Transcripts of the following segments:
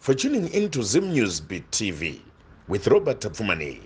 for tuning into Zim News Beat TV with Robert Fumani.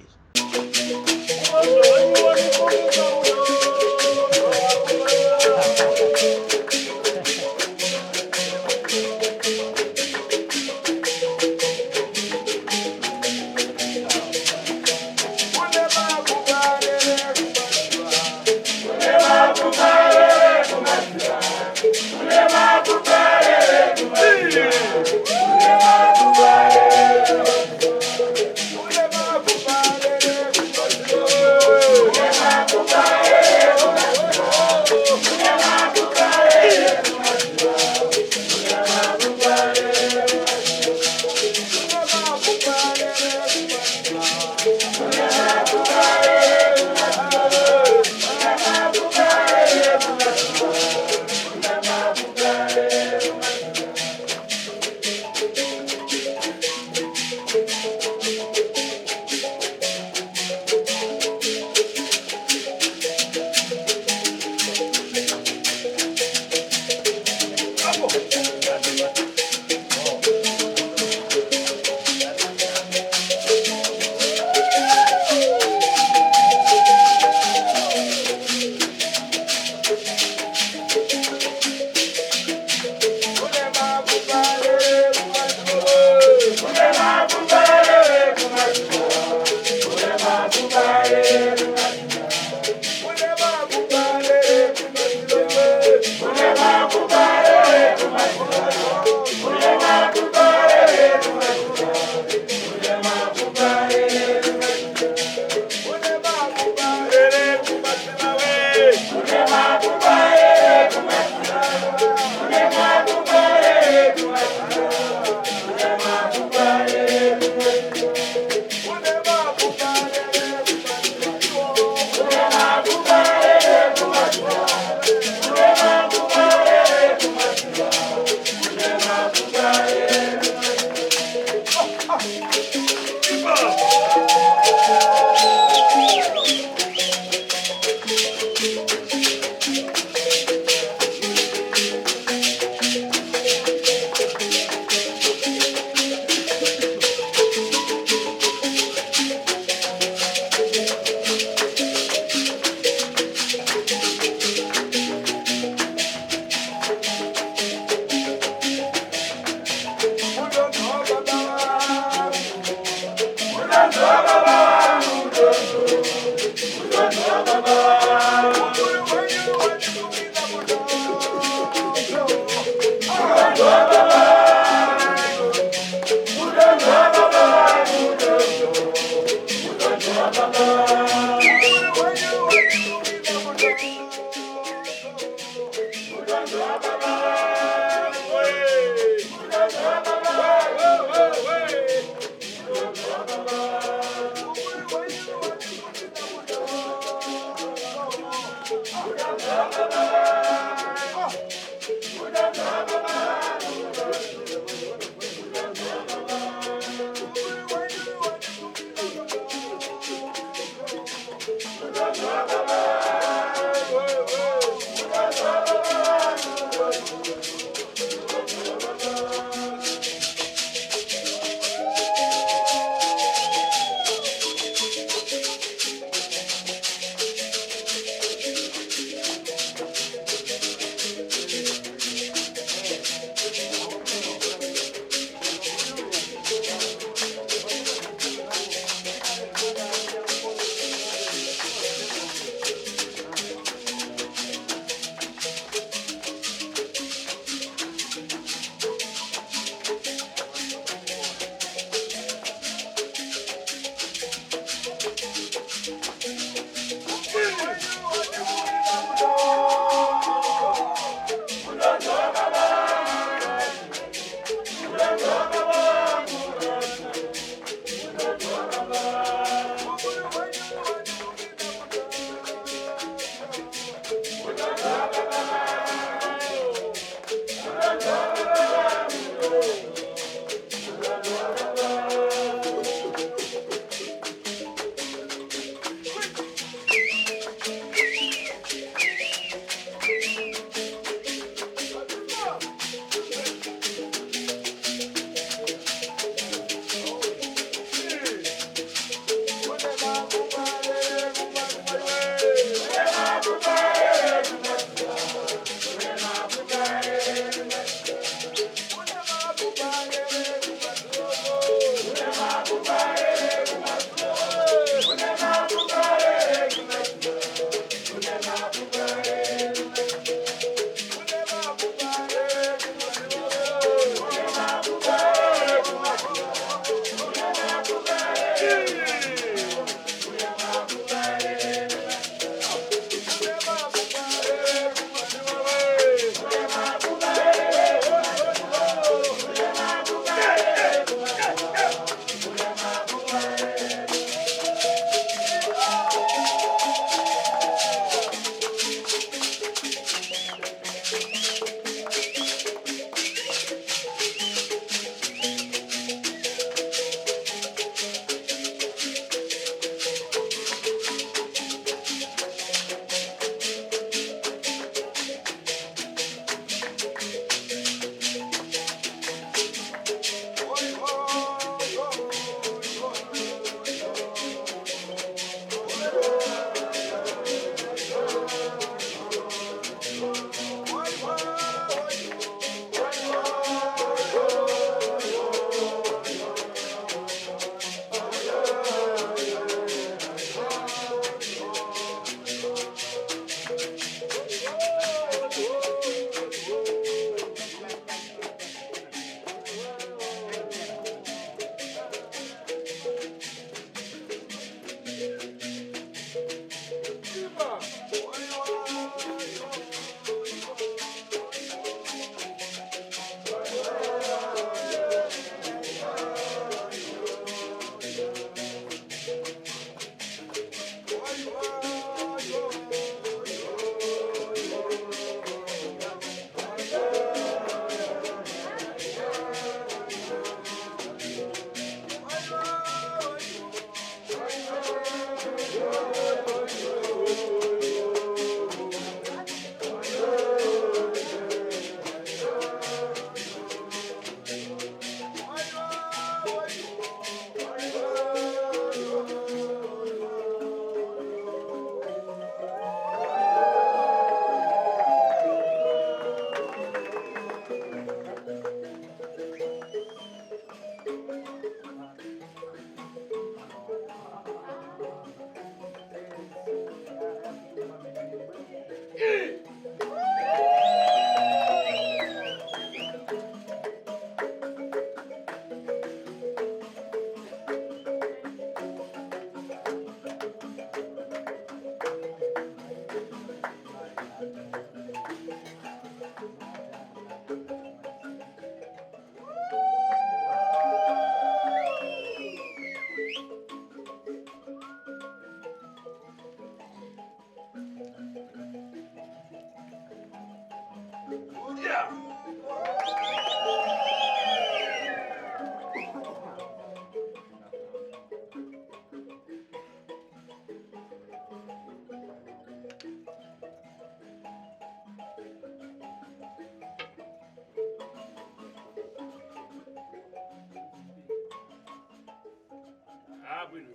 Bueno,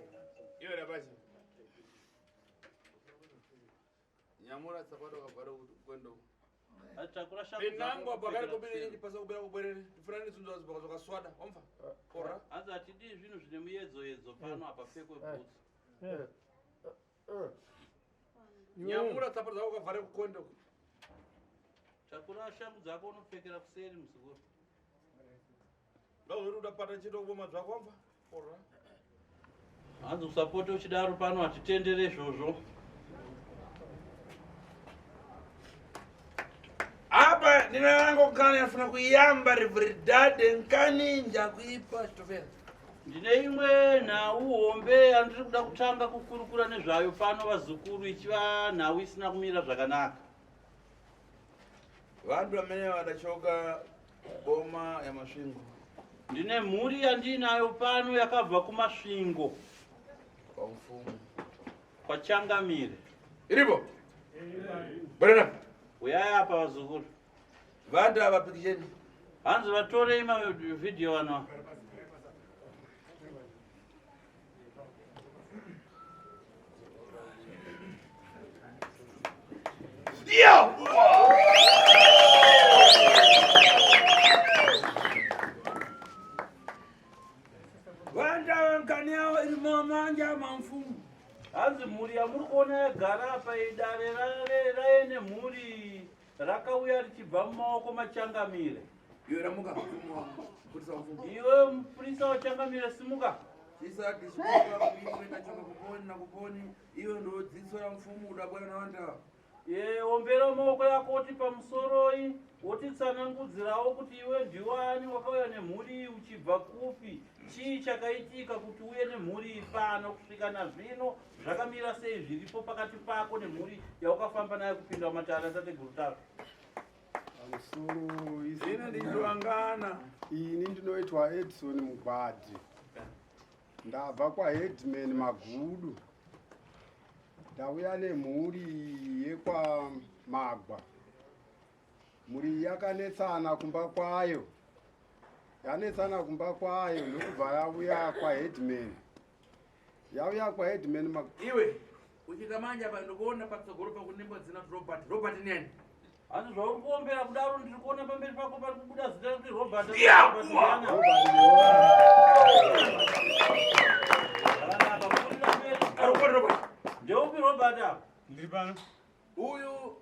yo era basi. Nyamura sabato kabaro kwendo. Atakula shabu. Inango abagari kubiri nyingi pasa kubira kubere. Fulani sunzo zibakazoka swada. Omfa. Ora. Anza atidi zvinu zvine muyedzo pano apa pekwe boots. Nyamura sabato zako kavare kwendo. Takula shabu dzako unopfekera kuseri muzukuru. Ngazuri udapata chito kuboma zvako omfa. Ora. Hanzi usapote uchidaro pano atitendere izvozvo. Apa ndinango kana yafuna kuyamba Riveridade nkani njakuipa chitofera. Ndine imwe nhau hombe andiri kuda kutanga kukurukura nezvayo pano vazukuru ichiva nhau isina kumira zvakanaka. Vantu vamene vadachoka boma ya Masvingo. Ndine mhuri yandinayo pano yakabva kuMasvingo. Kwa mfumu. Kwa Changamire. Iripo? Bwana. Uyai apa vazukuru. Vantu ava pikisheni. Hanzi vatore ima video vano. Yo! Vanda nkani yao ilimo manja mamfumu. Hanzi mhuri yamuri kuona yagara apa idare raine mhuri rakauya richibva mumaoko maChangamire. Iwe ramuka mfumu wangu. Kurisa mfumu. Iwe mupurisa waChangamire simuka. Chisati chikuka kuiwe ndachoka kuponi na kuponi. Iwe ndo dziso la mfumu udabwana na wanda. Ombera maoko yako oti pamusoroi wotitsanangudzirawo kuti iwe ndiwani wakauya nemhuri uchibva kupi, chii chakaitika kuti uye nemhuri pano kusvika nazvino zvakamira sei zviripo pakati pako nemhuri yaukafamba nayo kupinda mumatara tateguru tako. Pamusoro Ine ndinoangana. ini ndinoitwa Edison Mugwadi. Ndabva kwaHeadman Magudu. Ndauya nemhuri yekwa Magwa. Mhuri yakanetsana kumba kwayo. Yanetsana kumba kwayo ndokubva yauya kwaHeadman. Yauya kwaHeadman Magwa. Iwe uchikamanja pa ndikuona patsogoro pakunembo dzina Robert. Robert ni yani? Hanzi zvauri kuombera kudaro ndiri kuona pamberi pako pari kubuda zita kuti Robert. Ndeupi Robert apa? Ndiri pano. Uyu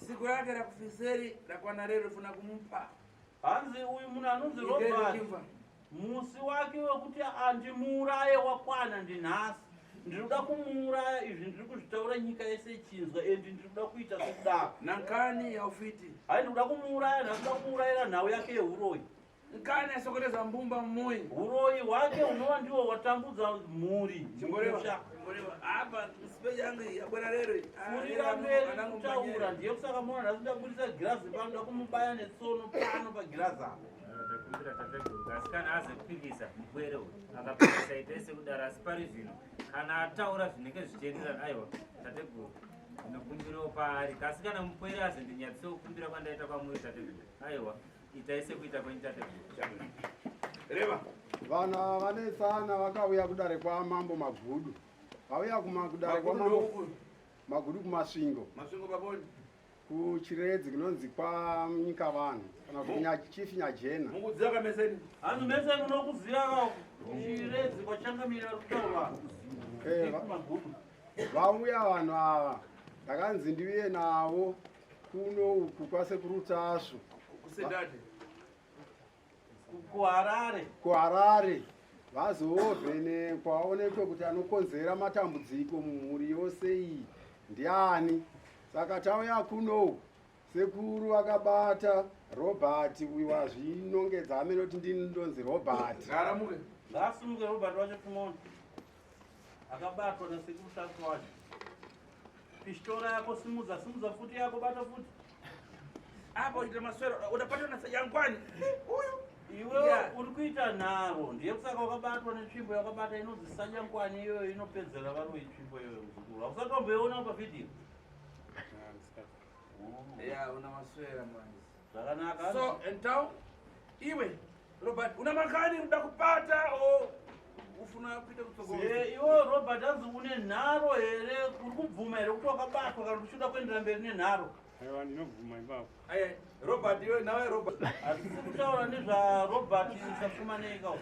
siku yake la kufiseri la kwa narero funa kumupa. Hanzi uyu munhu anonzi Robert. Musi wake wekuti andimuuraye wakwana ndinhasi. Ndiri kuda kumuuraya, izvi ndiri kuzvitaura nyika yese ichinzwa, endi ndiri kuda kuita sekudaro. Nankani ya ufiti. Hai ndiri kuda kumuuraya, ndiri kuda kumuurayira nhau yake yehuroyi. Nkani asokoteza mbumba mmoyi. Huroyi wake unova ndiwo watambudza mhuri. Chimborewa. Apa sipeji yangu ya bwana rero. Furira mberi kutaura, ndiye kusaka mwana nhasi ndabudisa girazi pano ndakumubaya netsono pano pagirazi apa. Ndakumbira tateguru asi kana azopikisa mupwere uyu akapikisa itaise kudaro asi pari zvino kana ataura zvinenge zvichienderana aiwa tateguru ndinokumbirawo paari kasi kana mupwere azondinyatsisewo kukumbira kwandaita kwamuri tateguru aiwa itaise kuita kwenyu tateguru. Reva. Vana vanetsana vakauya kudare kwaMambo Magudu. Vauya kudare kwaMambo Magudu kuMasvingo. Masvingo paponi. Kuchiredzi kunonzi kwaNyika Vanhu kana kuti Chief Nyajena. Mukudzaka meseni. Hanzi mese munokuziva Chiredzi kwaChangamire ari kutaura. Magudu. Vauya vanhu ava ndakanzi ndiuye navo kuno uku kwasekuru Tasvo Kusedade. kuHarare. kuHarare vazovhenekwa aonekwe kuti anokonzera matambudziko mumhuri yose iyi ndiani. Saka tauya kuno sekuru akabata Robert uyu wazvinongedza amene kuti ndinonzi Robert. Ngaramuke. Ngasimuke Robert wacho kumona. Akabatwa nasekuru Tasvo wacho. Pistora yako simudza futi yako bata futi. Hapo ita maswera unapata na Jangwani. Huyu iwe uri kuita nharo ndiye kusaka wakabatwa netsvimbo yakabata inonzi Sajangwani iyoyo inopedzera vari itsvimbo iyoyo muzukuru hakusatomboiona pavhidhiyo ya una maswera manje zvakanaka so entao iwe Robert una makani uda kupata o ufuna kuita kutsogolo iwe Robert hanzi une nharo here uri kubvuma here kuti wakabatwa kana uchiuda kuendera mberi nenharo aiwa ndinobvuma ipapo aye Robert iwe nawe Robert hatisi kutaura nezvaRobert tafumanei kao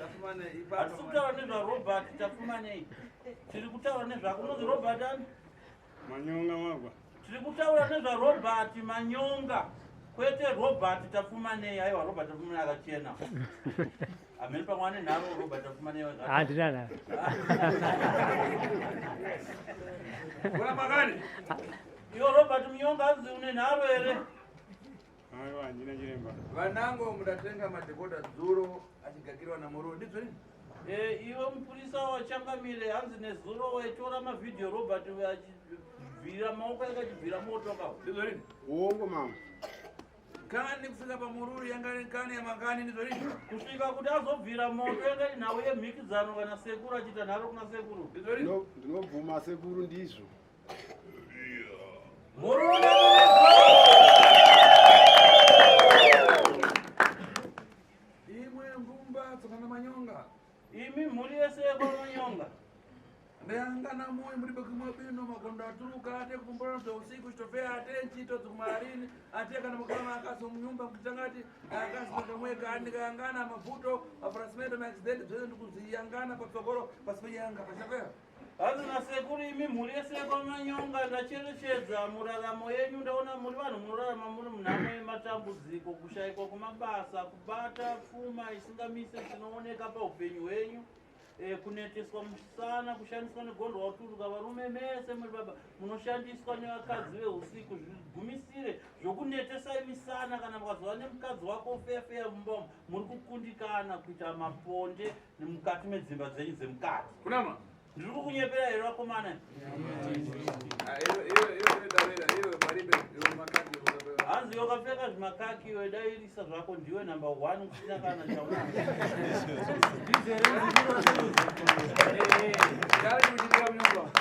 hatisi kutaura nezvaRobert tafumanei tiri kutaura nezvako unonzi Robert ani Manyonga magwa tiri kutaura nezvaRobert Manyonga kwete Robert tafumanei aiwa Robert tafumanei akachena amene pamwe ane nharo Robert tafumanei handina una makani iwo Robert Manyonga hanzi une nharo here aiwa handina chiremba vanango mudatenga madhokota dzuro achigadzirwa namururu ndidzo ini iwe mupurisa wachangamire hanzi nezuro wachitora mavhidhiyo Robert achibvira maoko akachibvira moto kao ndidzo ini uongo mama kani kusvika pamururu yanga kani yamakani ndidzo ini kusvika kuti azobvira moto yakati nhau yemhikidzano kana sekuru achiita nharo kuna sekuru ndidzo ini ndinobvuma sekuru ndizvo mururu imwe mbumba tsakana Manyonga imi mhuri yese yekwamanyonga ndayangana moyo muri bekumwe bino makondo aturuka ate kumbona za usiku chitofea ate nchito zumarini ate kana mukama akaso mnyumba kutangati akasi makamweka andikayangana mavuto aparasmento ma accident zose ndikuziyangana patsogoro pasiyanga pachapea hanzi nasekuru imi mhuri yese yekwamanyonga ndacherechedza muraramo yenyu ndaona muri vanhu munorarama muri munhamo yematambudziko kushayikwa kumabasa kubata pfuma isingamise zvinooneka paupenyu hwenyu kuneteswa musana kushandiswa negondwa uturuka varume mese muri baba munoshandiswa nevakadzi veusiku zvigumisire zvokunetesai misana kana mukazova nemukadzi wako ofeya mumba muri kukundikana kuita maponde nemukati medzimba dzenyu dzemukati kunama ndiri kukunyepera here vakomana hanzi wakapfeka zvimakaki iwe dairisa zvako ndiwe number 1 kusina kana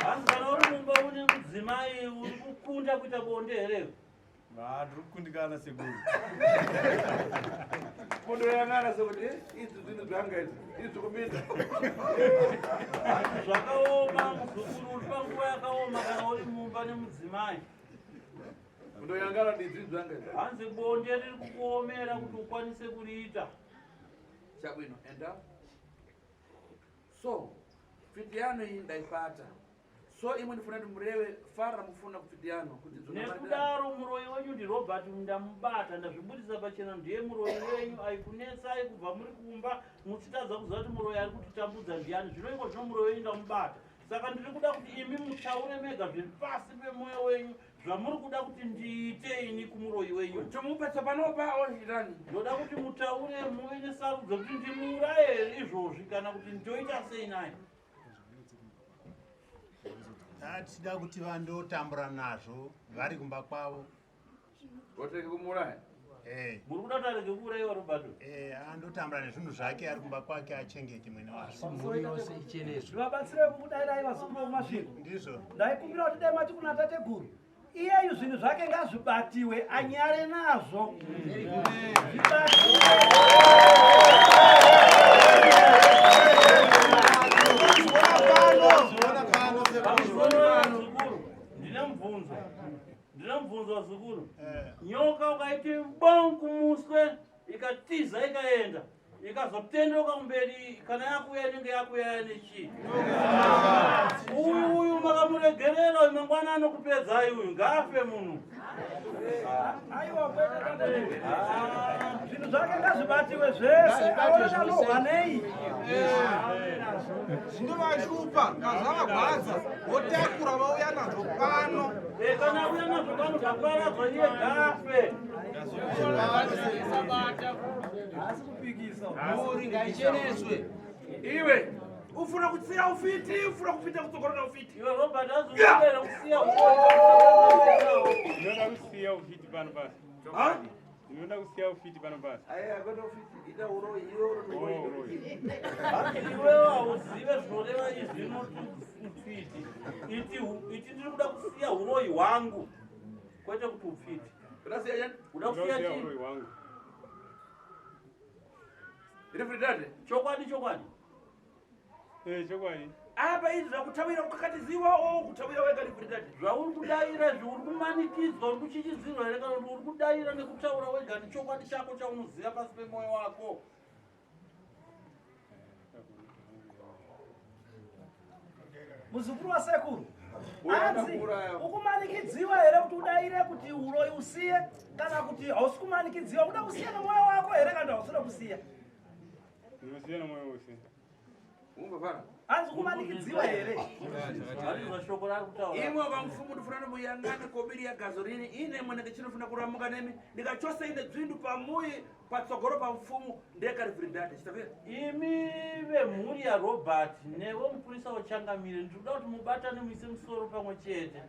hanzi kana uri mumba une mudzimai uri kukunda kuita bonde here ndiri kukundikana sekuru kundoyangana sekuti idzi zvinhu zvanga idzi izvi kupinda zvakaoma muzukuru uri panguva yakaoma kana uri mumba nemudzimai kundoyangana kuti idzi zvanga idzi hanzi bonde riri kukuomera kuti ukwanise kuriita chabwino enda so fidhiano iyi ndaipata so imwe ndifuna kuti mureve fara mufuna kufidhiano kuti nekudaro muroyi wenyu ndiRobert ndamubata ndazvibudisa pachena ndiye muroyi wenyu aikunetsai kubva muri kumba muchitadza kuziva kuti muroyi ari kutitambudza ndiani zvino iko zvino muroyi wenyu ndamubata saka ndiri kuda kuti imi mutaure mega zviri pasi pemwoyo wenyu zvamuri kuda kuti ndiite ini kumuroyi wenyu tomupa chapanopa oitani ndoda kuti mutaure muve nesarudzo kuti ndimuuraye here izvozvi kana kuti ndoita sei naye tichida kuti vandotambura nazvo vari kumba kwavo oteke kumuuraya muri kuda kuti arege kuurayiwa Roberto andotambura nezvinhu zvake ari kumba kwake achengete mwene wazvo mhuri yose icheneswe zvivabatsire kukudairai vazukuru vokumasvingo ndizvo ndaikumbira kuti dai mati kuna tateguru iyeyu zvinhu zvake ngazvibatiwe anyare nazvo zvibatiwe ndine mubvunzo zukuru nyoka ukaiti bong kumuswe ikatiza ikaenda ikazotenderoka kumberi kana yakuya inenge yakuya nechii uyu makamuregerera uyu mangwana anokupedzai uyu ngafe munhu aiwa kwete zvinhu zvake ngazvibatiwe zvese aona anohwanei zvinovashupa ngazvavagwadza votakura vauya nazvo pano kana uya nazvo pano zvaparadzwa iye gafe asi kupikisa mhuri ngaicheneswe iwe ufuna kutsiya ufiti ufuna kupinda kutsogorona ufiti iwe Robert azokuera kusiya ndinoda kusiya ufiti pano pasi Unoda kusiya ufiti pano basi. Aya kwenda ufiti ida uroi uroi. Iwewe hauzive zvinoreva izvi noti ufiti. Iti ndikuda kusiya uroi hwangu kwete kuti ufiti. Uda kusiya chii? Uroi wangu. Irifridade Chokwadi. Chokwadi. apa izvi zvakutavira ukakatiziva kutavira wega rifridade zvauri kudaira zviuri kumanikidzwa uri kuchichidzirwa here kana kuti uri kudaira nekutaura wega nechokwadi chako chaunoziva pasi pemwoyo wako. muzukuru wasekuru anzi ukumanikidziwa here kuti udaire kuti uroi usiye kana kuti hausi kumanikidziwa kuda kusiya nemwoyo wako here kana hausina kusiya? Ndinosiya nemwoyo wose. Anzi kumanikidziwa here? Imwe vamfumu ndifuna muyangane kobiri ya gazorini ine mwe ndichinofuna kuramuka nemi ndikachose ine dzvindu pamuyi patsogoro pamfumu ndeka rifridade chitapera. Imi vemhuri yaRobert newe mupurisa wechangamire ndinoda kuti mubatane muise musoro pamwe chete.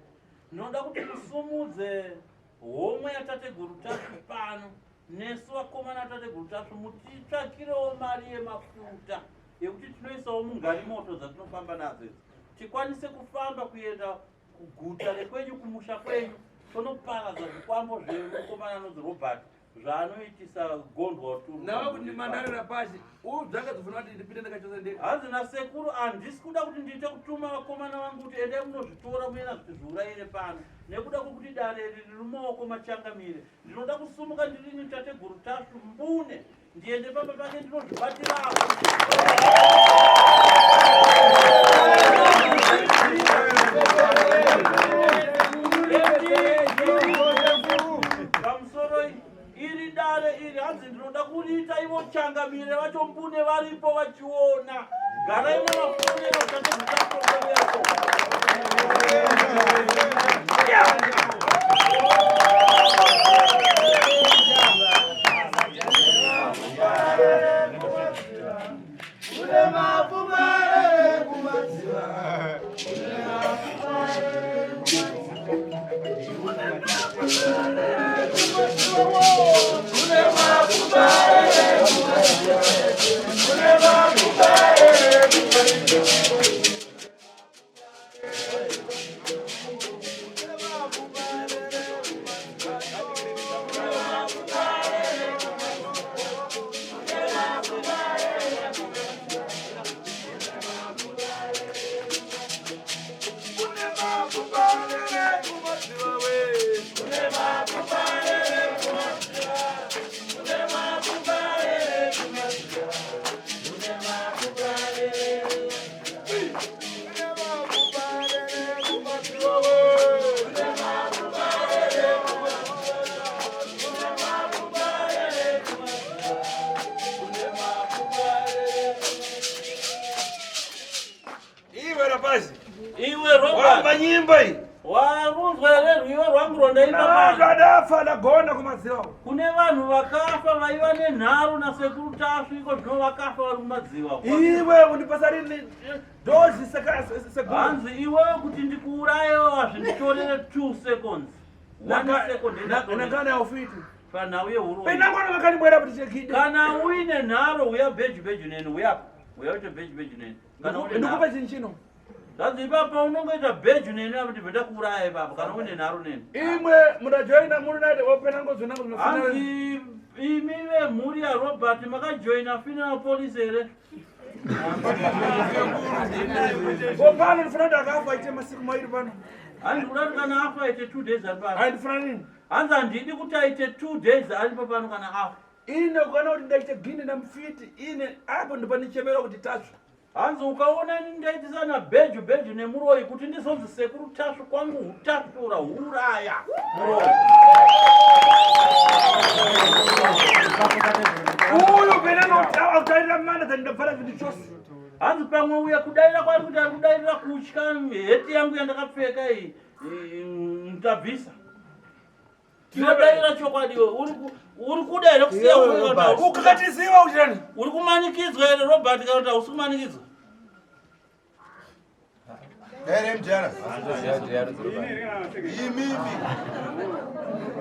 Ndinoda kuti musumudze homwe yatateguru tasu pano nesu vakomana tateguru tasu mutitsvakirewo mari yemafuta yekuti tinoisawo mungarimoto dzatinofamba nadzo idzi tikwanise kufamba kuenda kuguta rekwenyu kumusha kwenyu tonoparadza zvikwambo zvemukomana nodzi Robert zvaanoitisa gondwa uturu. Nawe kuti ndimandarira pashi udzanga dzofuna kuti ndipinde ndikachose ndeka. Hanzi nasekuru handisi kuda kuti ndiite kutuma vakomana vangu kuti endai munozvitora muena zviti zviurayire pano nekuda kwokuti dare riri mumaoko machangamire. Ndinoda kusumuka ndirini tateguru tasu mbune ndiende pamba pake ndinozvibatirapo. Pamusoro iri dare iri hanzi ndinoda kuriita ivo changamire vacho mbune varipo vachiona. Garai navafonero tategutasoeeko. Iwe Robert wamba nyimba hii warunzwa here rwiyo rwangu rondaimba adafa ndagona kumadziva. kune vanhu vakafa vaiva nenharo nasekuru tasu iko zvino vakafa vari kumadziva. Iwe undipasa rini dozi sekuru. Hanzi iwewe kuti ndikuurayewo hazvinditorere 2 seconds. 1 second nakana yaufiti panhau yeuroi. penangona vakanibwera kuti chekide kana uine nharo uya bheji neni uyapo uya uite bheji neni ndikupa chinhu chino. Hanzi ipapa unongoita bheji neni apo ndibva ndakuuraya ipapa kana uine nharo neni. Imwe munajoina muri naite openangodzonango zvinofana. Hanzi imi vemhuri yaRobert makajoina funeral police here. Pano ndifuna ndakafa ite masiku mairi pano. Hanzi kuda kuti kana afa aite 2 days ari pano. Handifuna nini? Hanzi handidi kuti aite 2 days aripo pano kana afa. Ine ukana kuti ndaite gini ndamufiti ine apo ndipo ndichemera kuti tatsva. Hanzi ukaona ndaitisana bheji nemuroi kuti ndizonzi sekuru tasu kwangu hutatura huuraya muroi. Uyu penanoutaurira mana dzandinobvara zvinhu chose. Hanzi pamwe uya kudaira kwari kuti ari kudairira kutya heti yangu yandakapfeka iyi ndabvisa. Tinodaira chokwadi iwe uri kuda here kusiya ukakatiziva uchirani uri kumanikidzwa here Robert kana kuti hausi kumanikidzwa?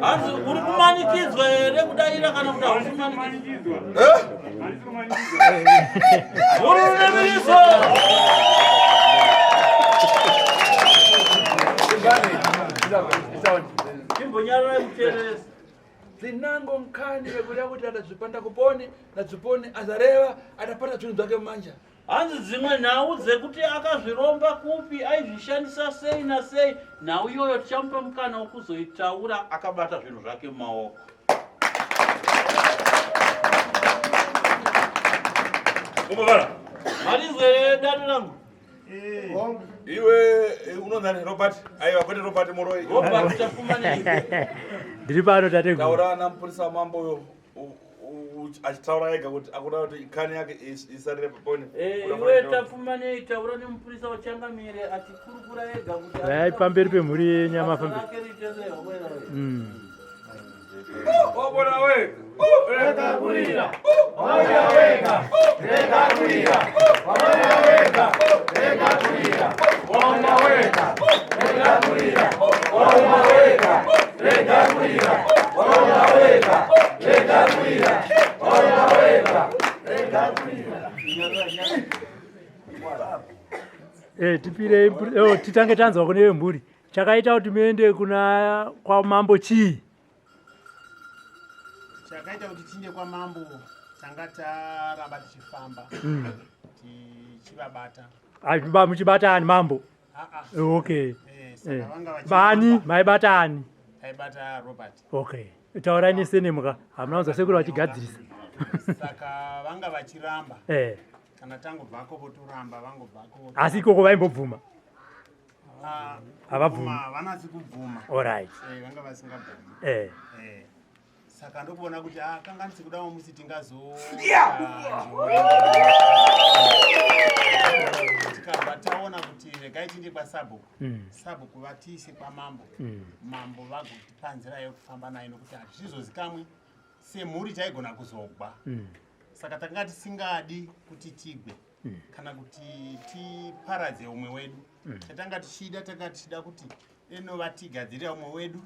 Hanzi uri kumanikidzwa here kudaira kana kuti hausumanikidzwa? Urunemiso! Imbonyara muteresi. Zinango mkani wekulia kuti atazvipanda kuponi na dziponi azareva atapata zvinhu zvake mumanja. Hanzi dzimwe nhau dzekuti akazviromba kupi aizvishandisa sei nasei, nhau iyoyo tichamupa mukana wekuzoitaura akabata zvinhu zvake mumaoko. Kumbavara. Malizwe dadu rangu. Iwe unonzani Robert? Aiwa kwete Robert Moroi. Robert tafumane. Ndiri pano tate. Taura na mpurisa mambo yo. Achitaura ega kuti akuda kuti ikhani yake isarire paponi. Iwe tafumane taura nemupurisa wachangamire ati kurukura ega kuti Ai pamberi pemhuri yenyama fambi. Wabona we. Rega kulira. Wabona wega. Rega kulira. Wabona wega. Rega kulira. Wabona wega. Rega kulira. Wabona wega. Rega kulira. Wabona wega. Rega kulira. Wabona wega. Rega kulira. Tipire titange tanzwa kune vemhuri. Chakaita kuti muende kuna kwa mambo chii? Chakaita kuti tinde kwa mambo tanga taramba tichifamba tichivabata. Muchibata ani mambo? Okay. Bani maibata ani? Aibata Robert. Okay. Taurani senemuka hamuna kunzwa sekuru vachigadzirisa. Saka vanga vachiramba. Kana tangu bvako votoramba vango bvako. Asi ikoko vaimbobvuma? Havabvumi. Vanasi kubvuma. Alright. Vanga vasingabvumi. Saka ndokuona kuti kanga ndisikudawo musi tikabva taona kuti regai tinde kwaSabhuku. Sabhuku vatiise kwamambo. Mambo vagotipa nzira yekufamba nayo nokuti hazvizozikamwi semhuri taigona kuzogwa. Saka tanga tisingadi kuti tigwe kana kuti tiparadze umwe wedu. Tatanga tichida kuti eno vatigadzirira umwe wedu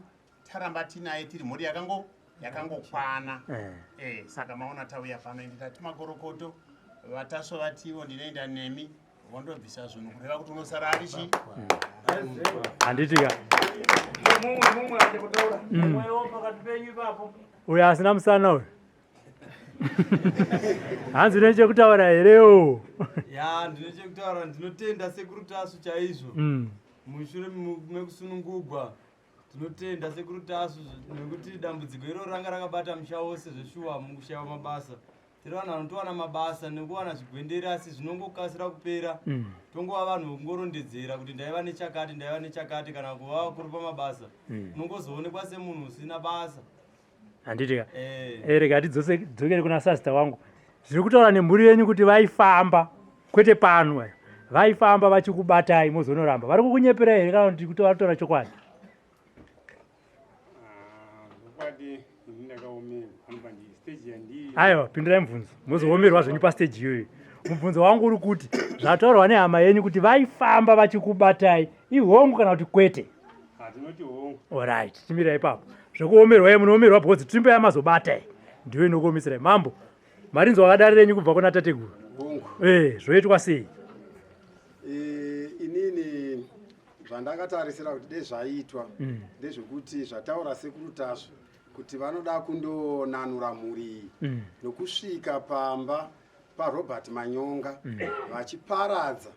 taramba tinaye tiri mhuri yakangokwana. Saka maona tauya pano nditati magorokoto vataso vativo ndinoenda nemi vondobvisa zvinhu kureva kuti unosara ari chi handitika mumwe ande kutaura mumwewo pakati penyu ipapo uyo asina musana uyo hanzi une chekutaura herewo? Ya ndine chekutaura, ndinotenda sekuru tasu chaizvo mushure mekusunungugwa. Tinotenda sekuru tasu nekuti dambudziko iro ranga rakabata musha wose zveshuwa mukushaya mabasa. Tiri vanhu vanotowana mabasa nekuwana zvigwendere asi zvinongokasira kupera. Tongova vanhu vongorondedzera kuti ndaiva nechakati kana kuva kuri pamabasa. Unongozoonekwa semunhu usina basa. Handitika. Rega tidzokere kuna sasita wangu. Zviri kutaura nemhuri yenyu kuti vaifamba kwete pano. Vaifamba vachikubatai mozonoramba. Vari kukunyepera here kana kuti kutaura chokwadi? Aiwa, pindurai mubvunzo. Mozoomerwa zvenyu pastage iyoyo. Mubvunzo wangu uri kuti zvataurwa nehama yenyu kuti vaifamba vachikubatai ihongu kana kuti kwete? Hatinoti hongu. Alright, timira ipapo. Zvekuomerwa munoomerwa bhodzi trimbe yamazobatai. Ndiwe inokuomeserai mambo. Marinzo akadari renyu kubva kuna tateguru. Hongu. Zvoitwa sei? Inini zvandakatarisira kuti dezvaitwa ndezvekuti zvataura sekuru tasu kuti vanoda kundonanura mhuri nokusvika pamba paRobert Manyonga vachiparadza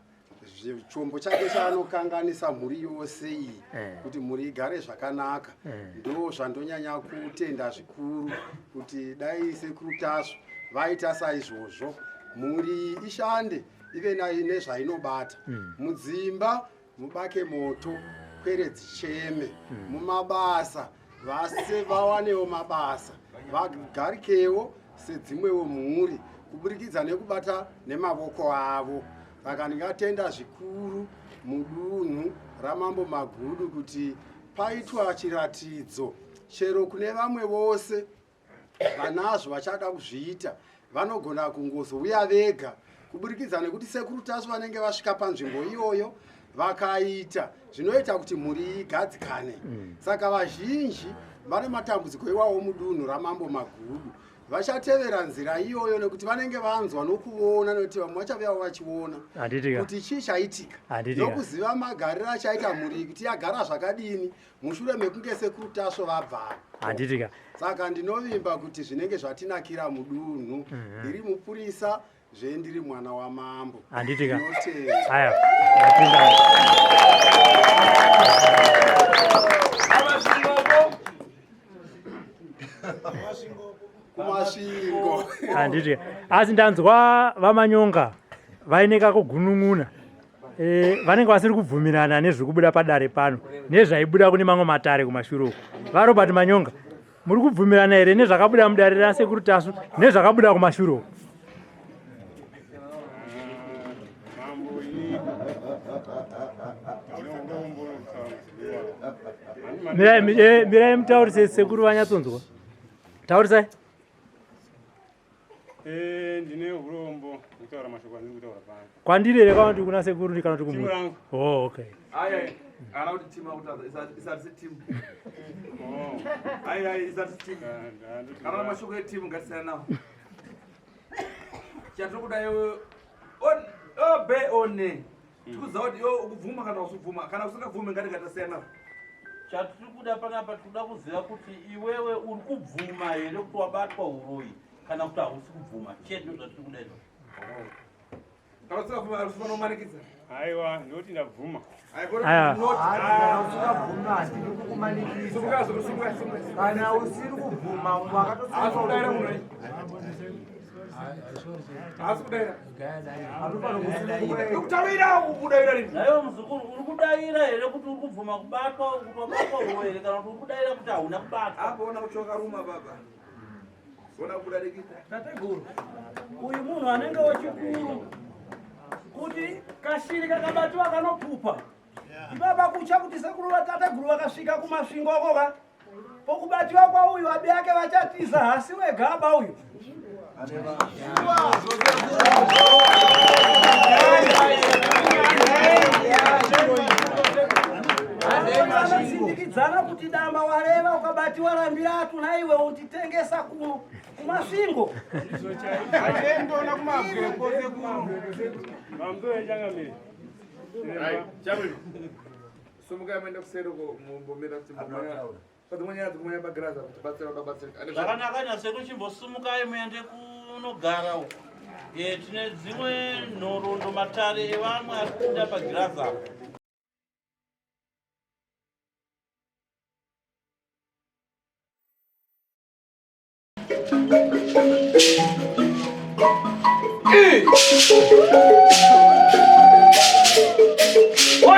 chombo chake chaanokanganisa mhuri yose iyi kuti mhuri igare zvakanaka. Ndo zvandonyanya kutenda zvikuru kuti dai sekuru tasu vaita saizvozvo mhuri ishande ive nezvainobata. Mudzimba mubake moto, kweredzi cheme, mumabasa vase vawanewo mabasa, vagarikewo sedzimwewo mhuri kuburikidza nekubata nemavoko avo. Saka ndingatenda zvikuru mudunhu ramambo Magudu kuti paitwa chiratidzo chero kune vamwe vose vanazvo vachada kuzviita vanogona kungozouya vega kuburikidza nekuti sekuru tasu vanenge vasvika panzvimbo iyoyo vakaita zvinoita kuti mhuri igadzikane. Saka vazhinji vane matambudziko iwawo mudunhu ramambo Magudu vachatevera nzira iyoyo nekuti vanenge vanzwa nokuona nekuti vamwe vachavewo vachiona kuti chii chaitika nokuziva magariro achaita mhuri kuti yagara zvakadini mushure mekunge sekuru Tasvo vabva. Saka ndinovimba kuti zvinenge zvatinakira mudunhu ndiri mupurisa zvendiri mwana wamambo. Kumasvingo. Asi ndanzwa vaManyonga vaineka kugunun'una. Vanenge vasiri kubvumirana nezvikubuda padare pano nezvaibuda kune mamwe matare kumashure. VaRobert Manyonga, muri kubvumirana here nezvakabuda mudare rasekuru Tasvo nezvakabuda kumashure? Mirai mutaurise sekuru vanyatsonzwa. Taurisai. Ndine urombo kutaura mashoko andiri kutaura pano. Kwandiri here kana kuti kuna sekuru ndi kana kuti kumwe. Oh, okay. Ayi, ana kuti team out isati team. Ayi, isati team. Kana mashoko eteam ngasiyana nawo. Chatokuda yo be one. Tikuziva kuti ukubvuma kana usibvuma kana usingabvumi ngatikasiyana. Chatiri kuda panapa tikuda kuziva kuti iwewe uri kubvuma here kuti wabatwa uroyi kana kuti hausi kubvuma chete ndozvatiri kuda izvo. Kana usingabvuma usifana kumanikidza. Aiwa, ndoti ndabvuma. Kana usiri kubvuma wakatosikudaira munhu. Nayo muzukuru uri kudaira here kuti uri kubvuma kubatwa kuti wabatwa uroyi kana kuti uri kudaira kuti hauna kubatwa. Apo ona kuchoka ruma baba. Ona kudarikita. Tateguru. Uyu munhu anenge wechikuru kuti kashiri kakabatwa kanopupa. Ibaba kucha kuti sekuru vatateguru vakasvika kumasvingo koka. Pokubatiwa kwa uyu abi yake vachatiza hasi wegaba uyu. Sindikidzana kuti damba wareva ukabatiwa rambiratu naiwe utitengesa kumasvingo. Ndona kumabwe kose kuru. Mambo echangamiri. Chabwino. Sumuka yamenda kuseroko mumbomera kuti mumanya. Kuti mumanya bagiraza kuti batsira babatsira. Zvakanaka nyaseko chimbosumukai muende kunogara uko. Tine dzimwe nhoroondo matare evamwe ari kupinda pagiraza apo.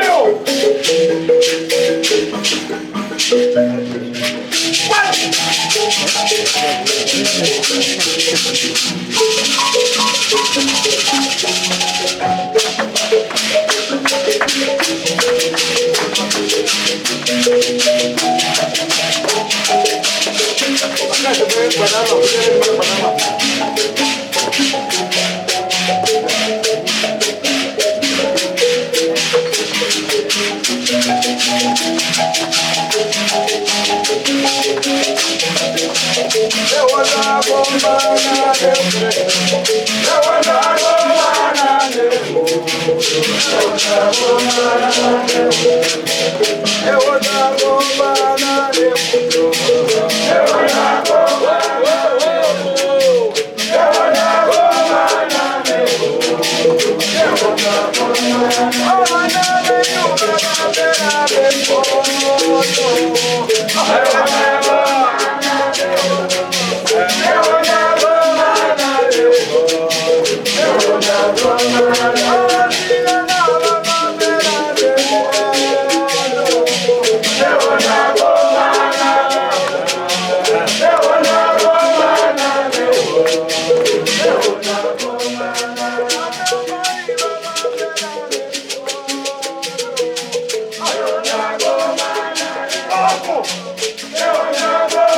Oh,